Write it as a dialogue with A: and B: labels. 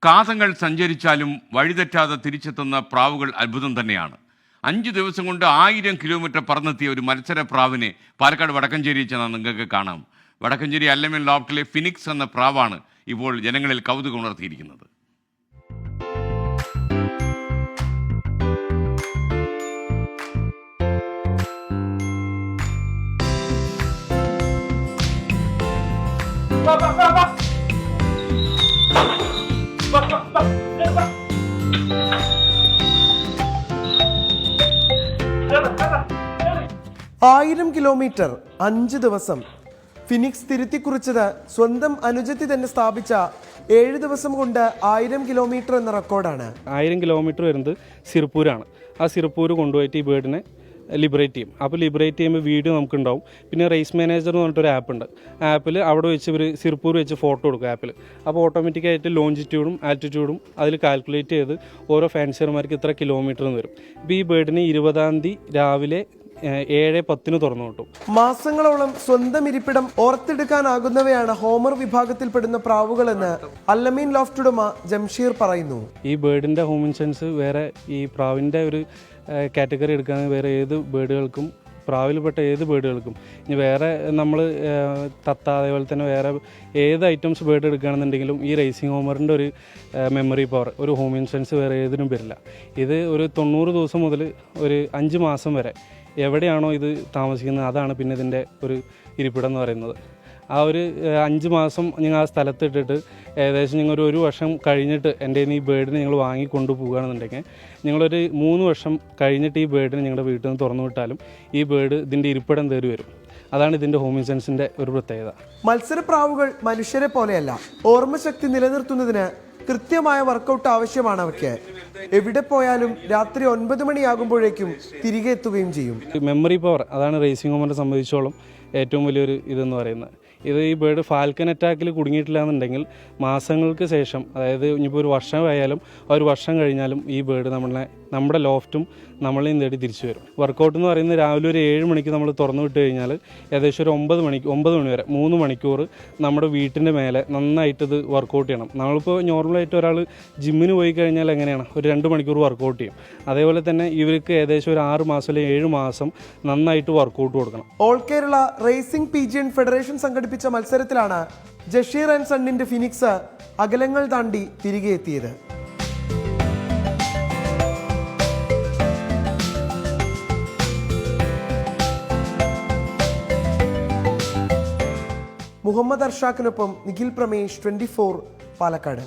A: കാതങ്ങൾ സഞ്ചരിച്ചാലും വഴിതെറ്റാതെ തിരിച്ചെത്തുന്ന പ്രാവുകൾ അത്ഭുതം തന്നെയാണ്. 5 ദിവസം കൊണ്ട് 1000 കിലോമീറ്റർ പറന്നെത്തിയ ഒരു മത്സര പ്രാവിനെ പാലക്കാട് വടക്കഞ്ചേരി ചെന്നാൽ നിങ്ങൾക്ക് കാണാം. വടക്കഞ്ചേരി അല്ലമീൻ ലോഫ്റ്റിലെ ഫിനിക്സ് എന്ന പ്രാവാണ് ഇപ്പോൾ ജനങ്ങളിൽ കൗതുകം ഉണർത്തിയിരിക്കുന്നത്.
B: ആയിരം കിലോമീറ്റർ 5 ദിവസം. ഫിനിക്സ് തിരുത്തിക്കുറിച്ചത് സ്വന്തം അനുജത്തി തന്നെ സ്ഥാപിച്ച 7 ദിവസം കൊണ്ട് 1000 കിലോമീറ്റർ എന്ന റെക്കോർഡാണ്.
C: 1000 കിലോമീറ്റർ വരുന്നത് സിർപ്പൂരാണ്. ആ സിർപ്പൂർ കൊണ്ടുപോയിട്ട് ഈ ബേർഡിനെ ലിബറേറ്റ് ചെയ്യും. അപ്പോൾ ലിബറേറ്റ് ചെയ്യുമ്പോൾ വീഡിയോ നമുക്കുണ്ടാവും. പിന്നെ റേസ് മാനേജർ എന്ന് പറഞ്ഞിട്ടൊരു ആപ്പ് ഉണ്ട്. ആപ്പിൽ അവിടെ വെച്ച് ഇവർ സിർപ്പൂർ വെച്ച് ഫോട്ടോ കൊടുക്കും ആപ്പിൽ. അപ്പോൾ ഓട്ടോമാറ്റിക്കായിട്ട് ലോഞ്ചിറ്റ്യൂഡും ആൽറ്റിറ്റ്യൂഡും അതിൽ കാൽക്കുലേറ്റ് ചെയ്ത് ഓരോ ഫാൻസിയർമാർക്ക് ഇത്ര കിലോമീറ്റർ എന്ന് വരും. ഇപ്പോൾ ഈ ബേർഡിന് 20-ാം തീയതി രാവിലെ 7:10 തുറന്നു കിട്ടും.
B: മാസങ്ങളോളം സ്വന്തം ഇരിപ്പിടം ഓർത്തെടുക്കാനാകുന്നവയാണ് ഹോമർ വിഭാഗത്തിൽപ്പെടുന്ന പ്രാവുകളെന്ന് അല്ലമീൻ ലോഫ്റ്റ് ഉടമ ജംഷീർ പറയുന്നു.
C: ഈ ബേർഡിൻ്റെ ഹോം ഇൻഷുറൻസ് വേറെ ഈ പ്രാവിൻ്റെ ഒരു കാറ്റഗറി എടുക്കുകയാണെങ്കിൽ വേറെ ഏത് ബേർഡുകൾക്കും പ്രാവിൽപ്പെട്ട ഏത് ബേർഡുകൾക്കും ഇനി വേറെ നമ്മൾ തത്ത അതേപോലെ തന്നെ വേറെ ഏത് ഐറ്റംസ് ബേർഡ് എടുക്കുകയാണെന്നുണ്ടെങ്കിലും ഈ റേസിംഗ് ഹോമറിൻ്റെ ഒരു മെമ്മറി പവർ ഒരു ഹോം ഇൻഷുറൻസ് വേറെ ഏതിനും വരില്ല. ഇത് ഒരു 90 ദിവസം മുതൽ ഒരു 5 മാസം വരെ എവിടെയാണോ ഇത് താമസിക്കുന്നത് അതാണ് പിന്നെ ഇതിൻ്റെ ഒരു ഇരിപ്പിടം എന്ന് പറയുന്നത്. ആ ഒരു 5 മാസം നിങ്ങൾ ആ സ്ഥലത്തിട്ടിട്ട് ഏകദേശം നിങ്ങൾ ഒരു വർഷം കഴിഞ്ഞിട്ട് എൻ്റെ ഈ ബേർഡിനെ നിങ്ങൾ വാങ്ങി കൊണ്ടുപോകുകയാണെന്നുണ്ടെങ്കിൽ നിങ്ങളൊരു 3 വർഷം കഴിഞ്ഞിട്ട് ഈ ബേർഡിനെ നിങ്ങളുടെ വീട്ടിൽ നിന്ന് തുറന്നു വിട്ടാലും ഈ ബേർഡ് ഇതിൻ്റെ ഇരിപ്പിടം തേടി വരും. അതാണ് ഇതിൻ്റെ ഹോം ഇൻഷുറൻസിൻ്റെ ഒരു പ്രത്യേകത.
B: മത്സരപ്രാവുകൾ മനുഷ്യരെ പോലെയല്ല. ഓർമ്മശക്തി നിലനിർത്തുന്നതിന് കൃത്യമായ വർക്കൗട്ട് ആവശ്യമാണ് അവയ്ക്ക്. എവിടെ പോയാലും രാത്രി 9 മണിയാകുമ്പോഴേക്കും തിരികെ എത്തുകയും ചെയ്യും.
C: മെമ്മറി പവർ അതാണ് റേസിംഗ് ഹോമറിനെ സംബന്ധിച്ചോളം ഏറ്റവും വലിയൊരു ഇതെന്ന് പറയുന്നത്. ഇത് ഈ ബേർഡ് ഫാൽക്കൺ അറ്റാക്കിൽ കുടുങ്ങിയിട്ടില്ല എന്നുണ്ടെങ്കിൽ മാസങ്ങൾക്ക് ശേഷം അതായത് ഇനിയിപ്പോൾ ഒരു വർഷമായാലും ഒരു വർഷം കഴിഞ്ഞാലും ഈ ബേർഡ് നമ്മുടെ ലോഫ്റ്റും നമ്മളെയും തേടി തിരിച്ചു വരും. വർക്കൗട്ട് എന്ന് പറയുന്നത് രാവിലെ ഒരു 7 മണിക്ക് നമ്മൾ തുറന്നു വിട്ട് കഴിഞ്ഞാൽ ഏകദേശം ഒരു 9 മണി വരെ 3 മണിക്കൂർ നമ്മുടെ വീട്ടിൻ്റെ മേലെ നന്നായിട്ട് ഇത് വർക്കൗട്ട് ചെയ്യണം. നമ്മളിപ്പോൾ നോർമലായിട്ട് ഒരാൾ ജിമ്മിന് പോയി കഴിഞ്ഞാൽ എങ്ങനെയാണ് ഒരു 2 മണിക്കൂർ വർക്കൗട്ട് ചെയ്യും. അതേപോലെ തന്നെ ഇവർക്ക് ഏകദേശം ഒരു 6 മാസം അല്ലെങ്കിൽ 7 മാസം നന്നായിട്ട് വർക്കൗട്ട് കൊടുക്കണം.
B: All Kerala racing pigeon federation സംഘടിപ്പിച്ച മത്സരത്തിലാണ് ജഷീർ ആൻഡ് സണ്ണിന്റെ ഫിനിക്സ് അകലങ്ങൾ താണ്ടി തിരികെ എത്തിയത്. മുഹമ്മദ് അർഷാഖിനൊപ്പം നിഖിൽ പ്രമേഷ്, 24 പാലക്കാട്.